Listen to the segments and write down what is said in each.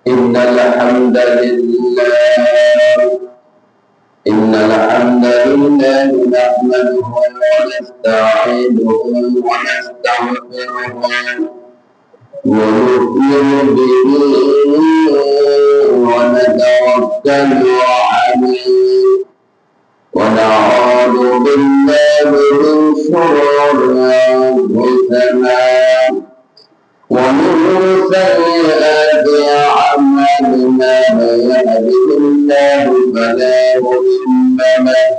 إن الحمد لله نحمده ونستعينه ونستغفره ونؤمن به ونتوكل عليه ونعوذ بالله من شرور أنفسنا ومن سيئات أعمالنا من يهده الله فلا مضل له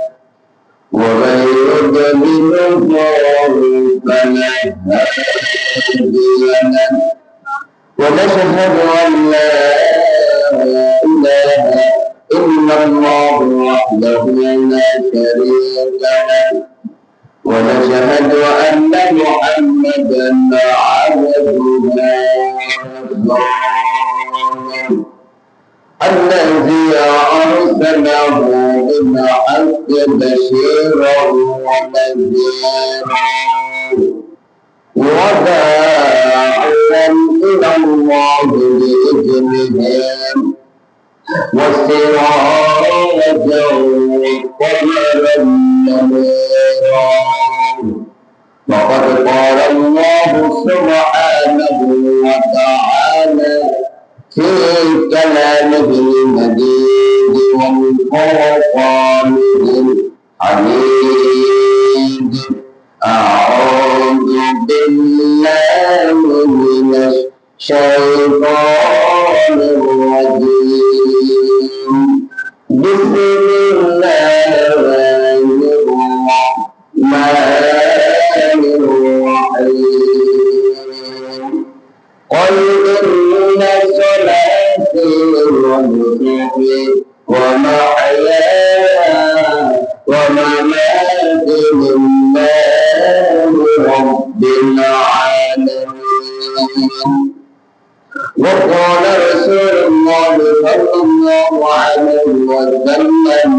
ومن يضلل فلا هادي له ونشهد أن لا إله إلا الله وحده لا شريك له ونشهد أن محمدا عبده ورسوله الذي أرسله بالحق بشيرا ونذيرا وداعيا إلى الله بإذنه وسراجا وقمرا منيرا وقد قال الله سبحانه وتعالى في كلامه المجيد وفرقانه الحميد أعوذ بالله من الشيطان الرجيم بسم الله الرحمن الرحيم قل إن صلاتي ونسكي ومحياي ومماتي لله رب العالمين وقال رسول الله صلى الله عليه وسلم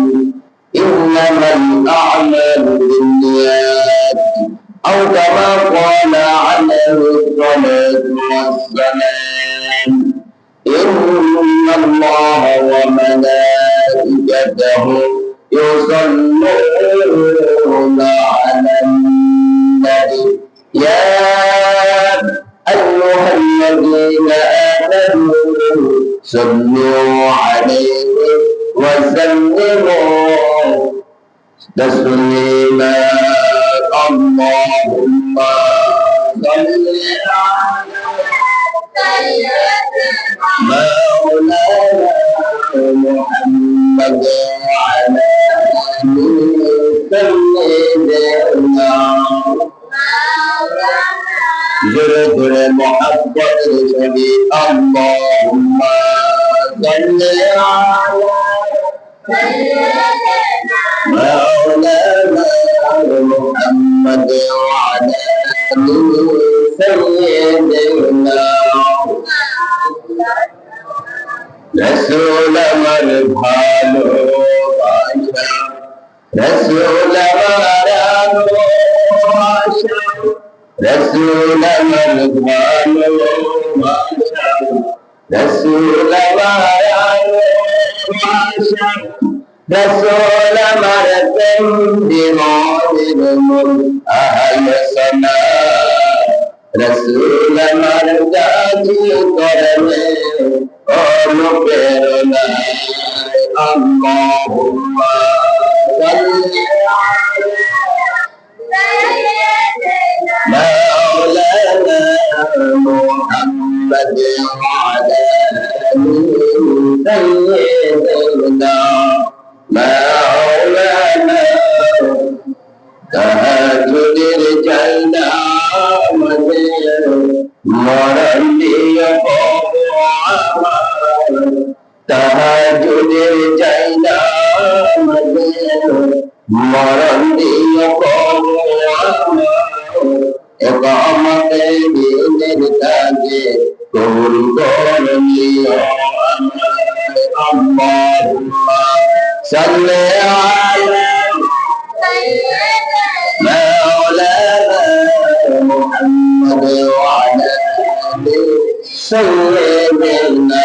إنما الأعمال بالنيات أو كما قال عليه الصلاة والسلام إن الله وملائكته يصلون على النبي يا أيها الذين آمنوا صلوا عليه وسلموا تسليما اللهم صل على سيدنا مولانا محمد وعلى آله سيدنا جرد محبت رسولي اللهم صل على سيدنا مولانا محمد وعلى آله سيدنا رسول مرحبا رسول مرحبا رسول مرحبا رسول رسول مرتم بمعلم أهل السماء رسول مرتاجي قرمي ونبرنا اللهم صل على مولانا محمد وعلى آله سيدنا مولانا تهجد الجنة مدير مرندي تهجد الجنة مدير مرندي إقامة دين التاجي كل قولي اللهم صل على مولانا محمد وعلى آله سيدنا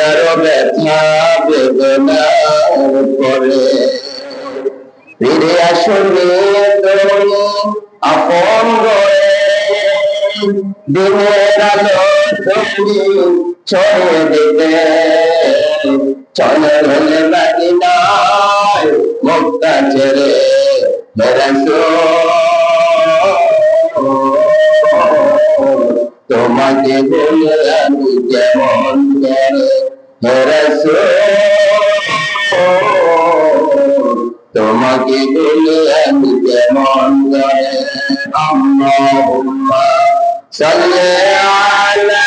হাজারো ব্যথা বেদনার পরে ফিরে আসলে তুমি আপন ঘরে, দিনের আলো তুমি ছড়িয়ে দিতে, চলে হলে মদিনায় মক্কা ছেড়ে হে রাসূল, তোমাকে ভুলে আমি কেমন করে হে রাসূল, তোমাকে ভুলে আমি কেমন করে। আল্লাহুম্মা সাল্লি আলা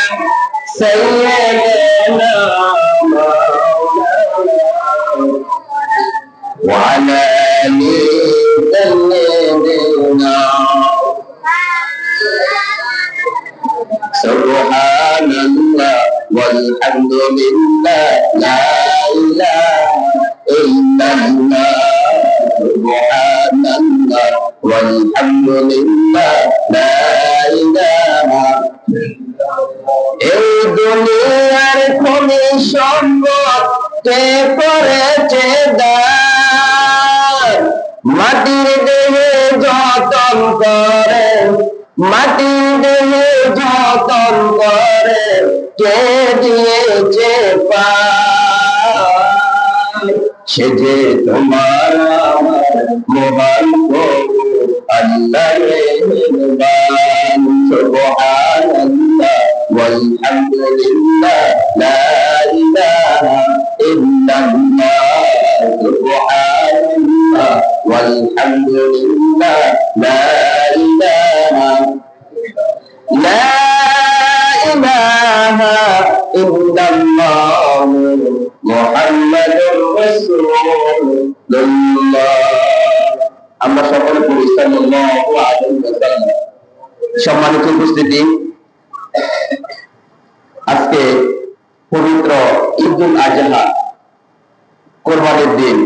সাইয়্যিদিনা ওয়া আলা আলি সাইয়্যিদিনা সুবহানাল্লাহ ওয়ালহামদুলিল্লাহ লা ইলাহা ইল্লাল্লাহ সুবহানাল্লাহ ওয়ালহামদুলিল্লাহ লা ইলাহা। এই দুনিয়ার খনি সম্পদ কে করেছে দান, মাটির দেহে যতন করে, মাটির দেহে যতন করে কে দিয়েছে পার, সে যে তোমার আমার মহান প্রভু আল্লাহ রে মেহেরবান। সুবহানাল্লাহ ওয়ালহামদুলিল্লাহ লা ইলাহা ইল্লাল্লাহ সুবহানাল্লাহ ওয়ালহামদুলিল্লাহ লা ইলাহা ইল্লাল্লাহ মুহাম্মাদুর রাসূলুল্লাহ। আমরা সকলে পড়ি সাল্লাল্লাহু আলাইহি ওয়াসাল্লাম। সম্মানিত উপস্থিতি, আজকে পবিত্র ঈদুল আজহা, কোরবানির দিন।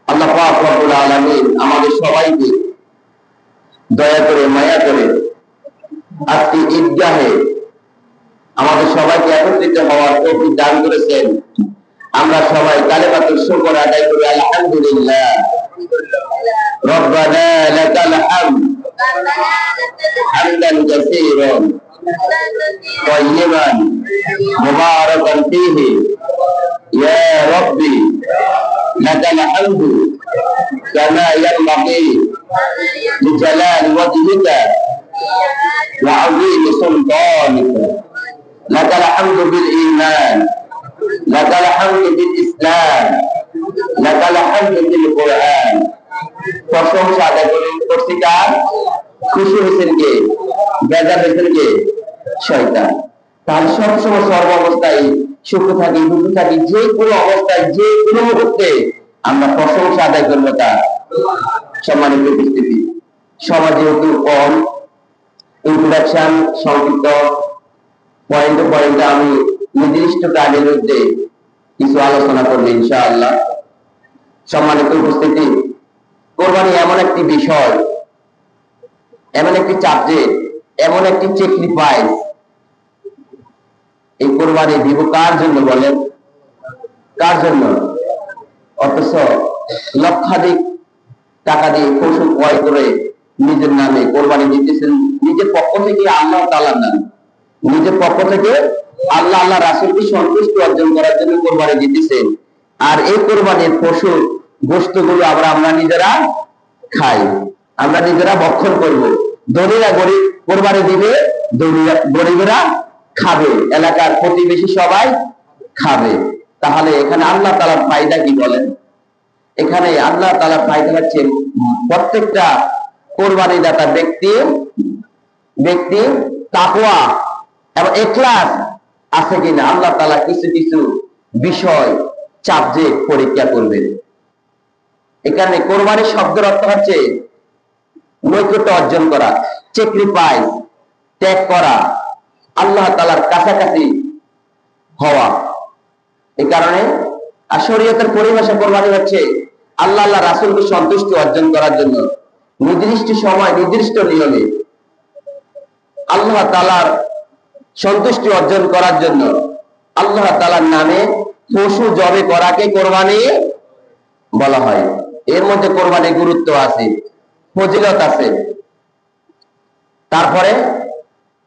আল্লাহ পাক রব্বুল আলামিন আমাদের সবাইকে দয়া করে মায়া করে আজকে ঈদগাহে আমাদের সবাইকে একত্রিত হওয়ার তৌফিক দান করেছেন। আমরা সবাই কালেমাতুল শুকর আদায় করি আলহামদুলিল্লাহ। রব্বানা লাকাল হামদ হামদান কাসীরান তাইয়িবান মুবারাকান ফীহি ইয়া রাব্বি লাকাল হামদু কামা ইয়ানবাগী লিজালালি ওয়াজহিকা ওয়া আযীমি সুলতানিকা। লাকাল হামদু বিল ঈমান, লাকাল হামদু বিল ইসলাম, লাকাল হামদু বিল কুরআন। প্রশংসা আদায় করছি কার? খুশি হয়েছেন কে? বেজার হয়েছেন কে? শয়তান। তার সবসময় সর্ব অবস্থায় সুখ থাকি দুঃখ থাকি, যে কোনো অবস্থায় যে কোনো মুহূর্তে আমরা প্রশংসা আদায় করবো তার। সম্মানিত উপস্থিতি, সময় যেহেতু কম, ইন্ট্রোডাকশন সংক্ষিপ্ত, পয়েন্টে পয়েন্টে আমি নির্দিষ্ট কাজের মধ্যে কিছু আলোচনা করবো ইনশাআল্লাহ। সম্মানিত উপস্থিতি, কোরবানি এমন একটি বিষয়, এমন একটি সাবজেক্ট, এমন একটি স্যাক্রিফাইস। এই কোরবানি দিব কার জন্য বলেন? কার জন্য? অথচ লক্ষাধিক টাকা দিয়ে পশু ক্রয় করে নিজের নামে কোরবানি দিতেছেন, নিজের পক্ষ থেকে আল্লাহ তাআলার নামে, নিজের পক্ষ থেকে আল্লাহ আল্লাহ রাসূলকে সন্তুষ্টি অর্জন করার জন্য কোরবানি দিতেছেন। আর এই কোরবানির পশু গোশতগুলো আমরা নিজেরা খাই, আমরা নিজেরা ভক্ষণ করব। ধনীরা গরিব কোরবানি দিবে, গরিবেরা খাবে, এলাকার প্রতিবেশী সবাই খাবে। তাহলে এখানে আল্লাহ তাআলার ফায়দা কি বলেন? এখানে আল্লাহ তাআলার ফায়দা হচ্ছে প্রত্যেকটা কোরবানি দাতা ব্যক্তি তাকওয়া এবং ইখলাস আছে কিনা আল্লাহ তাআলা কিছু কিছু বিষয় সাবজেক্ট পরীক্ষা করবেন। এখানে কোরবানির শব্দের অর্থ হচ্ছে নৈকট্য অর্জন করা, স্যাক্রিফাইস, ত্যাগ করা, আল্লাহ তাআলার কাছাকাছি হওয়া। এই কারণে আর শরীয়তের পরিভাষা কোরবানি হচ্ছে আল্লাহ আল্লাহ রাসূলকে সন্তুষ্টি অর্জন করার জন্য নির্দিষ্ট সময় নির্দিষ্ট নিয়মে আল্লাহ তাআলার সন্তুষ্টি অর্জন করার জন্য আল্লাহ তাআলার নামে পশু জবে করাকে কোরবানি বলা হয়। এর মধ্যে কোরবানির গুরুত্ব আছে, ফজিলত আছে। তারপরে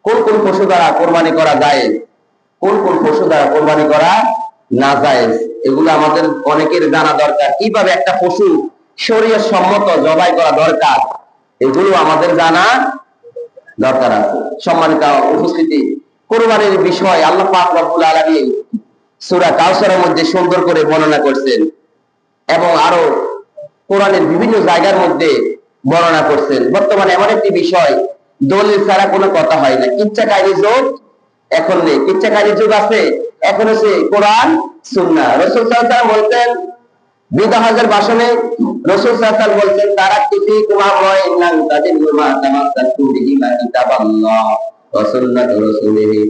কোন কোন পশু দ্বারা কোরবানি করা যায়, কোন কোন পশু দ্বারা কোরবানি করা না যায়, এগুলো আমাদের অনেকের জানা দরকার। কিভাবে একটা পশু শরীয়ত সম্মত জবাই করা দরকার, এগুলো আমাদের জানা দরকার আছে। সম্মানিত উপস্থিতি, কোরবানির বিষয় আল্লাহ পাক রব্বুল আলামিন সূরা কাউসারের মধ্যে সুন্দর করে বর্ণনা করছেন এবং আরো কোরআনের বিভিন্ন জায়গার মধ্যে বর্ণনা করছেন। বর্তমানে এমন একটি বিষয়, দলিল ছাড়া কোনো কথা হয় না। কিচ্ছাকারী যুগ এখন নেই, কিচ্ছাকারী যুগ আছে এখন হচ্ছে কোরআন সুন্নাহ। রাসূল সাল্লাল্লাহু আলাইহি ওয়াসাল্লাম বলতেন, বিদাহাজের ভাষণে রাসূল সাল্লাল্লাহু আলাইহি ওয়াসাল্লাম বলছেন, তারাকতু ফীকুম আমরাইন লান তাদিল্লু মা তামাসসাকতু বিহিমা কিতাবাল্লাহ ওয়া সুন্নাতু রাসূলিহি।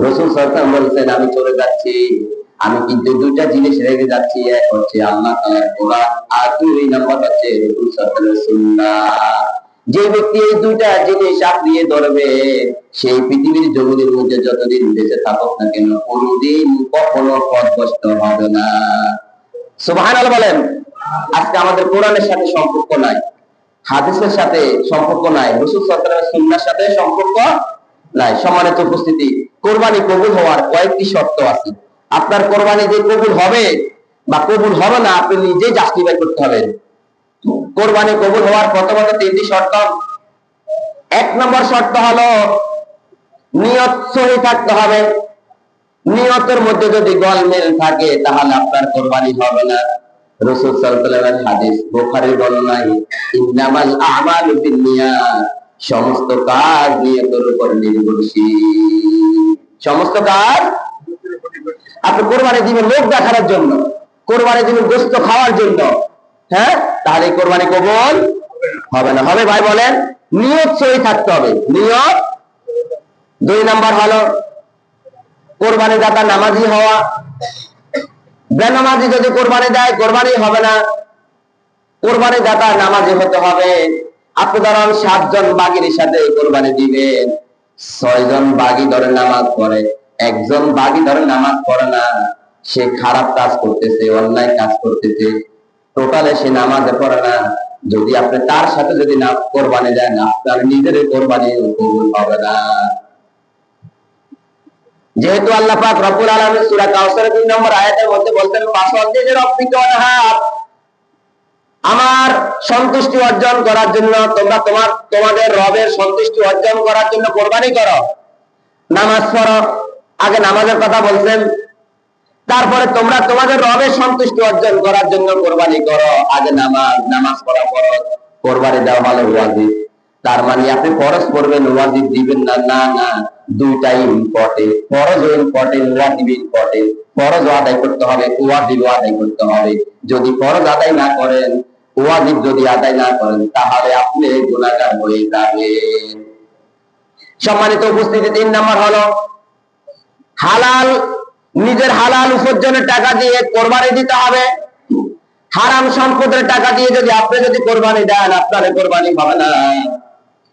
রাসূল সাল্লাল্লাহু আলাইহি ওয়াসাল্লাম বলছেন, আমি চলে যাচ্ছি, আমি কিন্তু দুইটা জিনিস রেখে যাচ্ছি। এক হচ্ছে আল্লাহ তাআলার কোরআন, আর দুই নম্বর হচ্ছে রাসূল সাল্লাল্লাহু আলাইহি ওয়াসাল্লামের সুন্নাহ। যে ব্যক্তি এই দুইটা জিনিস আঁকড়িয়ে ধরবে, সেই পৃথিবীর জমিনের মধ্যে যতদিন বেঁচে থাকুক না কেন কোনদিন কখনো পথভ্রষ্ট হবে না। সুবহানাল্লাহ বলেন। আজকে আমাদের কোরআনের সাথে সম্পর্ক নাই, হাদিসের সাথে সম্পর্ক নাই, রাসূল সাল্লাল্লাহু আলাইহি ওয়াসাল্লামের সুন্নাহর সাথে সম্পর্ক নাই। সম্মানিত উপস্থিতি, কোরবানি কবুল হওয়ার কয়েকটি শর্ত আছে। আপনার কোরবানি যে কবুল হবে বা কবুল হবে না, আপনি নিজেই জাস্টিফাই করতে হবে। কোরবানি কবুল হওয়ার প্রথমত তিনটি শর্ত। এক নম্বর শর্ত হলো নিয়ত সহি থাকতে হবে। নিয়তের মধ্যে যদি গোলমেল থাকে তাহলে আপনার কোরবানি হবে না। রাসূল সাল্লাল্লাহু আলাইহি ওয়াসাল্লামের হাদিস, বুখারীর বর্ণনায়, ইন্নামাল আমালু বিন্নিয়াত, সমস্ত কাজ নিয়তের উপর নির্ভরশীল। সমস্ত কাজ আপনি কোরবানি দিবেন লোক দেখানোর জন্য, কোরবানি দিবেন গোশত খাওয়ার জন্য, হ্যাঁ, তাহলে কোরবানি কবুল হবে না। হবে ভাই বলেন, নিয়ত সহি থাকতে হবে, নিয়ত। দুই নাম্বার হলো কোরবানি দাতা নামাজি হওয়া। বেনামাজি যদি কোরবানি দেয় কোরবানি হবে না। কোরবানি দাতা নামাজি হতে হবে। আপনি ধরুন 7 জন বাগীর সাথে কোরবানি দিবেন, 6 জন বাগী ধরে নামাজ পড়ে, একজন বাগী ধরে নামাজ পড়ে না, সে খারাপ কাজ করতেছে, অন্যায় কাজ করতেছে, টোটালে সে নামাজে পড়ে না। যদি আপনি তার সাথে যদি না কোরবানি দেন, আপনার নিজের কোরবানি কবুল হবে না। যেহেতু আল্লাহ পাক রব্বুল আলামিন সূরা কাউসারের 2 নম্বর আয়াতের মধ্যে বলতেন, ফাসাল্লি রাব্বিকা ওয়ানহার, আমার সন্তুষ্টি অর্জন করার জন্য তোমরা তোমাদের রবের সন্তুষ্টি অর্জন করার জন্য কোরবানি করো, নামাজ পড়ো। আগে নামাজের কথা বলছেন, তারপরে তোমরা তোমাদের রবের সন্তুষ্টি অর্জন করার জন্য কোরবানি করো। আগে নামাজ পড়া ফরজ, কোরবানি দেওয়া হলো ওয়াজিব। তার মানে আপনি ফরজ করবেন, ওয়াজিব দিবেন না? না না, দুইটাই ইম্পর্টেন্ট। ফরজ ও ইম্পর্টেন্ট, ওয়াজিব ইম্পর্টেন্ট। ফরজ আদায় করতে হবে, ওয়াজিব আদায় করতে হবে। যদি ফরজ আদায় না করেন, ওয়াজিব যদি আদায় না করেন, তাহলে আপনি গুনাহগার হয়ে যাবেন। সম্মানিত উপস্থিতি, 3 নম্বর হলো হালাল, নিজের হালাল উপার্জনের টাকা দিয়ে কোরবানি দিতে হবে। হারাম সম্পদের টাকা দিয়ে যদি আপনি কোরবানি দেন, আপনার কোরবানি হবে না।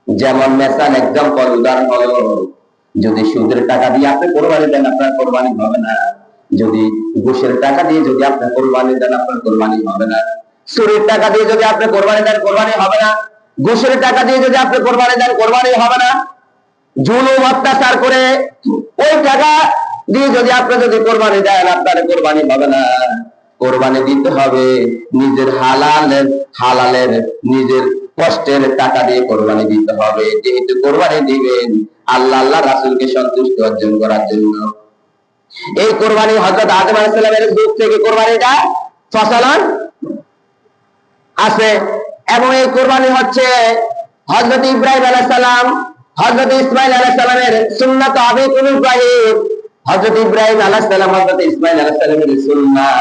যেমন মেসাল এক্সাম্পল, উদাহরণ হলো, যদি সুদের টাকা দিয়ে আপনি কোরবানি দেন, আপনার কোরবানি হবে না। যদি ঘুষের টাকা দিয়ে যদি আপনি কোরবানি দেন, আপনার কোরবানি হবে না। চুরির টাকা দিয়ে যদি আপনি কোরবানি দেন, কোরবানি হবে না। ঘুষের টাকা দিয়ে যদি আপনি কোরবানি দেন, কোরবানি হবে না। জুলুম অত্যাচার করে ওই টাকা দিয়ে যদি আপনি কোরবানি দেন, আপনার কোরবানি হবে না। কোরবানি দিতে হবে নিজের হালালের নিজের কষ্টের টাকা দিয়ে কোরবানি দিতে হবে। যেহেতু কোরবানি দিবেন আল্লাহ রাসূলকে সন্তুষ্ট অর্জন করার জন্য। এই কোরবানি হযরত আদম আলাইহিস সালামের যুগ থেকে কোরবানিটা প্রচলন আছে, এবং এই কোরবানি হচ্ছে হযরত ইব্রাহিম আলাইহিস সালাম, হযরত ইসমাঈল আলাইহিস সালামের সুন্নাত আবিকুল ইব্রাহিম, হযরত ইব্রাহিম আলাইহিস সালাম, হযরত ইসমাঈল আলাইহিস সালামের সুন্নাহ।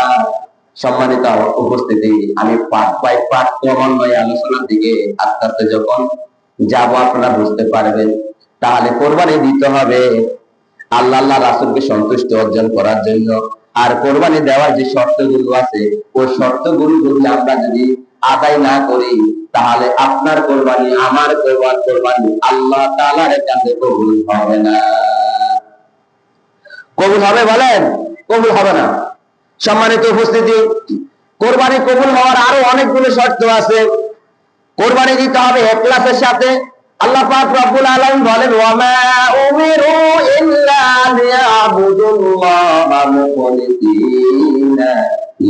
সম্মানিত উপস্থিতি, আমি পার্ট ক্রমান্বয়ে আলোচনার দিকে আস্তে আস্তে যখন যাব আপনারা বুঝতে পারবেন। তাহলে কোরবানি দিতে হবে আল্লাহ রাসূলকে সন্তুষ্ট অর্জন করার জন্য। আর কোরবানি দেওয়ার যে শর্তগুলো আছে, ওই শর্তগুলো যদি আমরা আদায় না করি, তাহলে আপনার কোরবানি, আমার কোরবানি আল্লাহ তাআলার কাছে কবুল হবে না। কবুল হবে বলেন? কবুল হবে না। সম্মানিত উপস্থিতি, কোরবানি কবুল হওয়ার আরো অনেকগুলো শর্ত আছে। কোরবানি দিতে হবে ইখলাসের সাথে। আল্লাহ পাক রব্বুল আলামিন বলেন, ওয়া মা উমিরু ইল্লা লিয়াবুদুল্লাহা মুখলিসিনা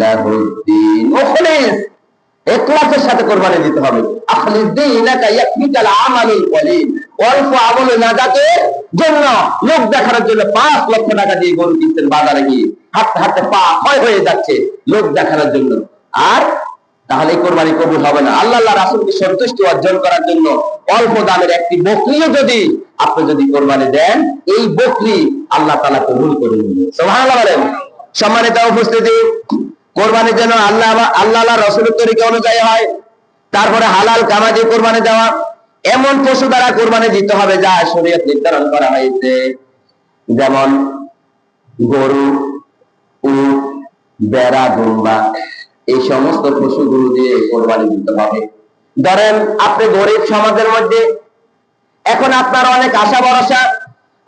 লাহুদ্দিন। মুখলিস, ইখলাসের সাথে কোরবানি দিতে হবে। আখলিস দীনাকা ইয়াকফিকাল আমালুল কলিল। অল্প আমল নাজাতের জন্য, লোক দেখানোর জন্য 5 লক্ষ টাকা দিয়ে গরু কিনছেন বাজারে গিয়ে, হাঁটতে হাঁটতে পা ক্ষয় হয়ে যাচ্ছে লোক দেখানোর জন্য, আর তাহলে কোরবানি কবুল হবে না। আল্লাহ রাসূলকে সন্তুষ্টি অর্জন করার জন্য অল্প দামের একটি বকরিও যদি আপনি যদি কোরবানি দেন, এই বকরি আল্লাহ তাআলা কবুল করে নেবেন। সুবহানাল্লাহ বলেন। সম্মানিত উপস্থিতি, কোরবানি যেন আল্লাহ রাসূলের তরিকা অনুযায়ী হয়। তারপরে হালাল কামাজি কোরবানি দেওয়া, এমন পশু দ্বারা কোরবানি দিতে হবে যা শরীয়ত নির্ধারণ করা হয়েছে, যেমন গরু, উট, বেড়া, দুম্বা, এই সমস্ত পশুগুলো দিয়ে কোরবানি দিতে হবে। ধরেন আপনি গরিব সমাজের মধ্যে, এখন আপনার অনেক আশা ভরসা,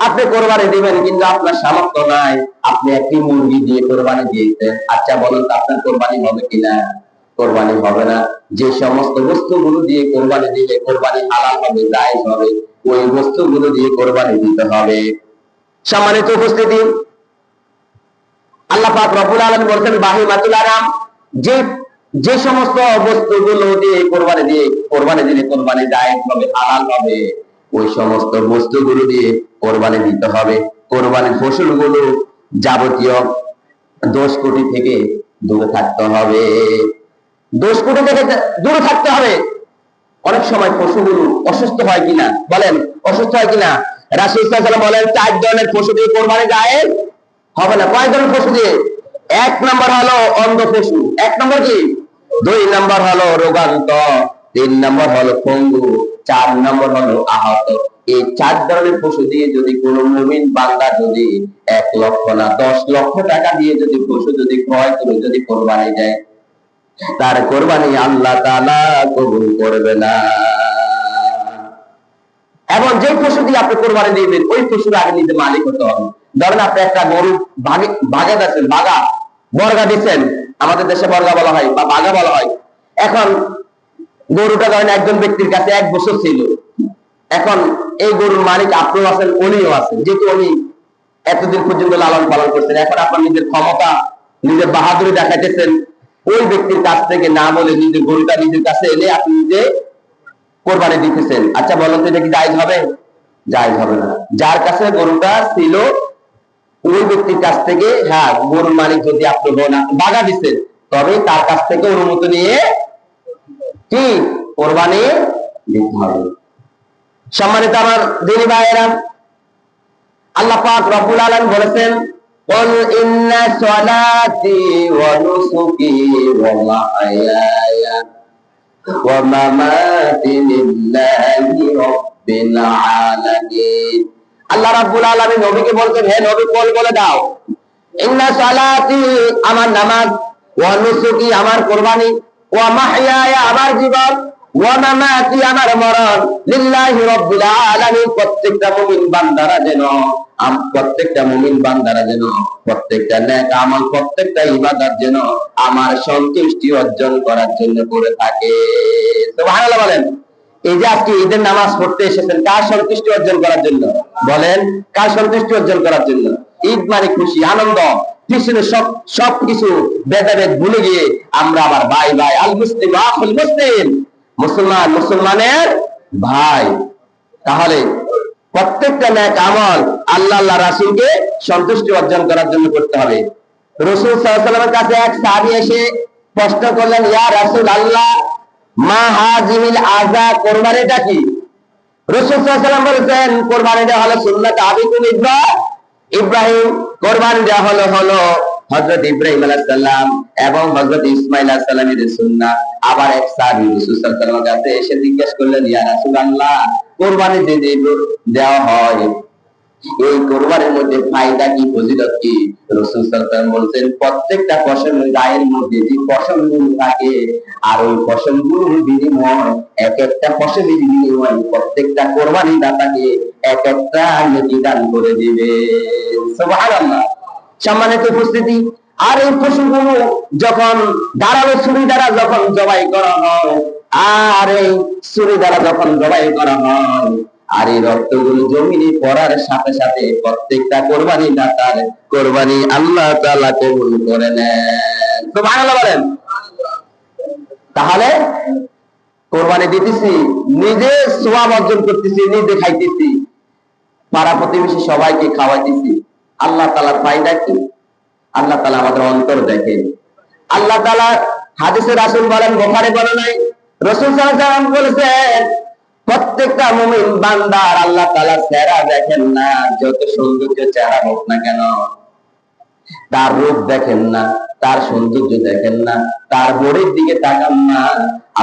আপনি কোরবানি দিবেন কিন্তু আপনার সামর্থ্য নাই, আপনি একটি মুরগি দিয়ে কোরবানি দিয়েছেন। আচ্ছা বলুন তো আপনার কোরবানি হবে কিনা? কোরবানি হবে না। যে সমস্ত বস্তুগুলো দিয়ে কোরবানি দিলে কোরবানি হালাল হবে, জায়েজ হবে, ওই বস্তুগুলো দিয়ে কোরবানি দিতে হবে। সম্মানিত উপস্থিতি, আল্লাহ পাক রব্বুল আলামিন বলেন, বাহিমাতুল আনাম, যে সমস্ত বস্তুগুলো দিয়ে কোরবানি দিলে কোরবানি জায়েজ হবে, হালাল হবে, ওই সমস্ত বস্তুগুলো দিয়ে কোরবানি দিতে হবে। কোরবানির ফসলগুলো যাবতীয় দোষ ত্রুটি থেকে দূরে থাকতে হবে। দোষ ত্রুটি থেকে দূরে থাকতে হবে। অনেক সময় পশুগুলো অসুস্থ হয় কিনা বলেন? অসুস্থ হয় কিনা? রাসূল সাল্লাল্লাহু আলাইহি ওয়াসাল্লাম বলেন, 4 ধরনের পশু দিয়ে কোরবানি জায়েজ হবে না। কয় ধরনের পশু দিয়ে? 1 নম্বর হলো অন্ধ পশু, 1 নম্বর কি? 2 নম্বর হলো রোগাক্রান্ত, 3 নম্বর হলো পঙ্গু, 4 নম্বর হলো আহত। এই 4 ধরনের পশু দিয়ে যদি কোনো মুমিন বান্দা যদি 1 লক্ষ না 10 লক্ষ টাকা দিয়ে যদি পশু যদি ক্রয় করে যদি কোরবানি দেয়, তার কোরবানি আল্লাহ তাআলা কবুল করবে না। এবং যে পশু দিয়ে আপনি কোরবানি দিবেন, ওই পশুর আগে নিজে মালিক হতে হবে। ধরেন আপনি একটা গরু ভাগে দিচ্ছেন, বর্গা দিচ্ছেন, আমাদের দেশে বর্গা বলা হয় বা বাঘা বলা হয়। এখন গরুটা ধরেন একজন ব্যক্তির কাছে 1 বছর ছিল। এখন এই গরুর মালিক আপনিও আছেন, উনিও আছেন, যেহেতু উনি এতদিন পর্যন্ত লালন পালন করছেন, এখন আপনার নিজের ক্ষমতা, নিজের বাহাদুরি দেখাইতেছেন, ওই ব্যক্তির কাছ থেকে না বলে নিজের গরুটা নিজের কাছে এনে আপনি নিজে কোরবানি দিতেছেন। আচ্ছা বলেন তো এটা কি জায়েজ হবে? জায়েজ হবে না। যার কাছে গরুটা ছিল ওই ব্যক্তির কাছ থেকে, হ্যাঁ, গরুর মালিক যদি আপনি বাগা দিচ্ছেন, তবে তার কাছ থেকে অনুমতি নিয়ে কি কোরবানি দিতে হবে। সম্মানিত আমার দিনী ভাইয়েরা, আল্লাহ পাক রব্বুল আলামিন বলেছেন, قل إن صلاتي ونسكي ومحياي ومماتي لله رب العالمين। আল্লাহ রাব্বুল আলামিন নবীকে বলছেন, হে নবী বলে দাও, ইন্না সালাতি, আমার নামাজ, ওয়া নুসুকি, আমার কুরবানি, ওয়া মাহইয়ায়া, আমার জীবন, ওয়া মামাতি, আমার মরণ, লিল্লাহি রাব্বিল আলামিন, প্রত্যেকটা মুমিন বান্দারা যেন প্রত্যেকটা নেক আমল, প্রত্যেকটা ইবাদত যেন আমার সন্তুষ্টি অর্জন করার জন্য করে থাকে। সুবহানাল্লাহ বলেন। এই যে আজকে ঈদের নামাজ পড়তে এসেছেন, কার সন্তুষ্টি অর্জন করার জন্য? বলেন, কার সন্তুষ্টি অর্জন করার জন্য? ঈদ মানে খুশি, আনন্দ, পিছনে সবকিছু ভেদাভেদ ভুলে গিয়ে আমরা আবার ভাই ভাই, আল মুসলিম আখুল মুসলিম, মুসলমান মুসলমানের ভাই। তাহলে প্রত্যেকটা নেক আমল আল্লাহ রাসূলকে সন্তুষ্টি অর্জন করার জন্য করতে হবে। রাসূল সাল্লাল্লাহু আলাইহি ওয়াসাল্লামের কাছে এক সাহাবী এসে প্রশ্ন করলেন, ইয়া রাসূলুল্লাহ, মা হাযিহিল আযা, কুরবানিটা কি? রাসূল সাল্লাল্লাহু আলাইহি ওয়াসাল্লাম বলেছেন, কুরবানিটা হলো সুন্নাত আবিকুম ইব্রাহিম, কুরবানিটা হলো হযরত ইব্রাহিম আলাইহিস সালাম এবং হযরত ইসমাঈল আলাইহিস সালামের সুন্নাত। আবার এক সাহাবী রাসূল সাল্লাল্লাহু আলাইহি ওয়াসাল্লামের কাছে এসে জিজ্ঞেস করলেন, ইয়া রাসূলুল্লাহ, কুরবানি যে দেওয়া হয়, এই কোরবানির মধ্যে ফায়দা কি, ফজিলত কি? রাসূল সাল্লাল্লাহু আলাইহি ওয়াসাল্লাম বলেন, প্রত্যেকটা পশমের গায়ের মধ্যে যে পশমগুলো থাকে, আর ওই পশমগুলোর বিনিময়, এক একটা পশমের বিনিময় প্রত্যেকটা কোরবানি দাতাকে এক একটা নেকি দান করে দিবে। সুবহানাল্লাহ। সম্মানিত উপস্থিতি, আর এই পশুগুলো যখন ধারালো ছুরি দ্বারা যখন জবাই করা হয়, আর এই ছুরি দ্বারা যখন জবাই করা হয়, আর এই রক্তগুলো জমিনে পড়ার সাথে সাথে প্রত্যেকটা কোরবানি দাতার কোরবানি আল্লাহ তাআলা কবুল করে নেন। সুবহানাল্লাহ বলেন। তাহলে কোরবানি দিতেছি, নিজে সওয়াব অর্জন করতেছি, নিজে খাইতেছি, পাড়া প্রতিবেশী সবাইকে খাওয়াইতেছি, আল্লাহ তাআলার ফায়দা কি? আল্লাহ তাআলা আমাদের অন্তর দেখেন। আল্লাহ তাআলা হাদিসে রাসূল বলেন, বুখারী বলে নাই, রাসূল সাল্লাল্লাহু আলাইহি ওয়াসাল্লাম বলেছেন, প্রত্যেকটা মুমিন বান্দার আল্লাহ তাআলা চেহারা দেখেন না, যত সৌন্দর্য চেহারা হোক না কেন, তার রূপ দেখেন না, তার সৌন্দর্য দেখেন না, তার বডির দিকে তাকান না,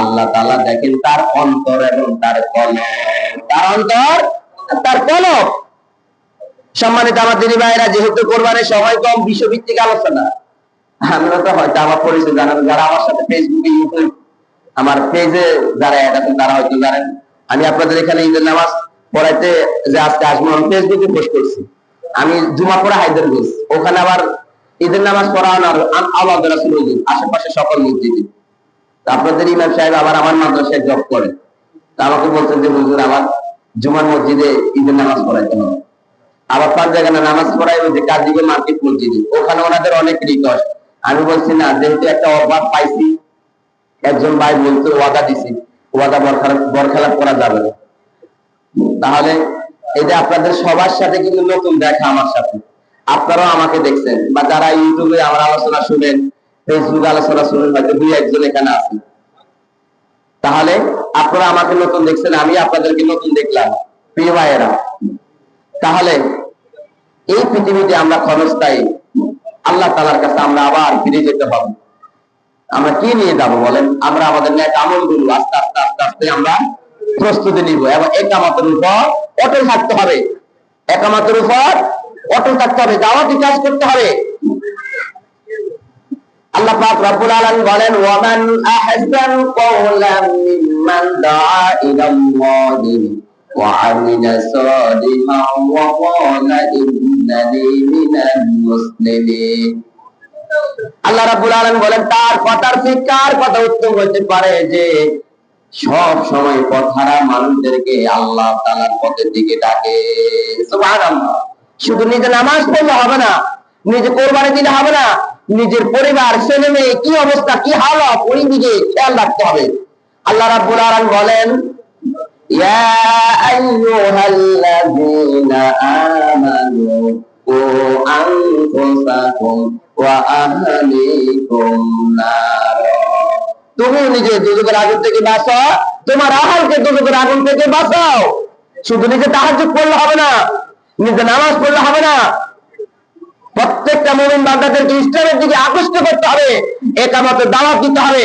আল্লাহ তাআলা দেখেন তার অন্তর এবং তার কলব, তার অন্তর তার কলব। সম্মানিত আমার দিনী ভাইরা, যেহেতু কোরবানির সময় কম, বিষয়ভিত্তিক আলোচনা, আমরা তো হয়তো আমার পরিচয় জানেন, যারা আমার সাথে ফেসবুকে, ইউটিউব, আমার পেজে যারা অ্যাড আছেন তারা হয়তো জানেন, আমি আপনাদের এখানে ঈদের নামাজ পড়াইতে যে আজকে আসবো, আমি ফেসবুকে পোস্ট করছি। আমি জুমা পড়া হায়দ্রাবাদ, ওখানে আবার ঈদের নামাজ পড়ানোর আলাদা রাসূল হুজুর, আশেপাশে সকল মসজিদে। আপনাদের ইমাম সাহেব আবার আমার মাদ্রাসায় জব করে, তা আমাকে বলছেন যে হুজুর আমার জুমার মসজিদে ঈদের নামাজ পড়াইতে হবে। আবার 5 জায়গায় নামাজ পড়াই ওই যে কাজীগঞ্জ মার্কেট মসজিদে, ওখানে ওনাদের অনেক রিকোয়েস্ট। আমি বলছি না, যেহেতু একটা অফার পাইছি, একজন ভাই বলতে ওয়াদা দিছি, ওয়াদা বরখেলাপ করা যাবে না। তাহলে এই যে আপনাদের সবার সাথে কিন্তু নতুন দেখা আমার সাথে, আপনারাও আমাকে দেখছেন, বা যারা ইউটিউবে আমার আলোচনা শুনেন, ফেসবুকে আলোচনা শুনেন, হয়তো 2-1 জন এখানে আছেন। তাহলে আপনারা আমাকে নতুন দেখছেন, আমি আপনাদেরকে নতুন দেখলাম, প্রিয় ভাইয়েরা। তাহলে এই পৃথিবীতে আমরা ক্ষণস্থায়ী, আল্লাহ তাআলার কাছে আমরা আবার ফিরে যেতে হবে। আমরা কি নিয়ে যাব বলেন? আমরা আমাদের নেক আমলগুলো আস্তে আস্তে আস্তে আস্তে আমরা প্রস্তুতি নিব, এবং একামতের উপর অটল থাকতে হবে। একামতের উপর অটল থাকতে হবে, দাওয়াতি কাজ করতে হবে। আল্লাহ পাক রব্বুল আলামিন বলেন, ওয়ামান আহসানু কওলাম মিম্মান দাআ ইলাল্লাহি ওয়া আমিলা সালিহান ওয়া ক্বালা ইন্নানি মিনাল মুসলিমিন। আল্লাহ রাব্বুল আলামিন বলেন, তার কথার শিক্ষার কথা উত্তম হতে পারে যে সব সময় পথহারা মানুষদেরকে আল্লাহ তাআলার পথের দিকে ডাকে। সুবহানাল্লাহ। শুধু নিজে নামাজ পড়লে হবে না, নিজে কোরবানি দিলে হবে না, নিজের পরিবার, ছেলে মেয়ে কি অবস্থা, কি হালত, ওই দিকে খেয়াল রাখতে হবে। আল্লাহ রাব্বুল আলামিন বলেন, ইয়া আইয়ুহাল্লাযীনা আমানু কু আনফুসাকুম ওয়া আহলিকুম নার। তুমি নিজে দুজকের আগুন থেকে বাঁচাও, তোমার আহলকে দুজকের আগুন থেকে বাঁচাও। শুধু নিজে তাহাজ্জুদ পড়লে হবে না, নিজে নামাজ পড়লে হবে না, প্রত্যেকটা মুমিন বান্দাদেরকে ইসলামের দিকে আকৃষ্ট করতে হবে, একামতের দাওয়াত দিতে হবে।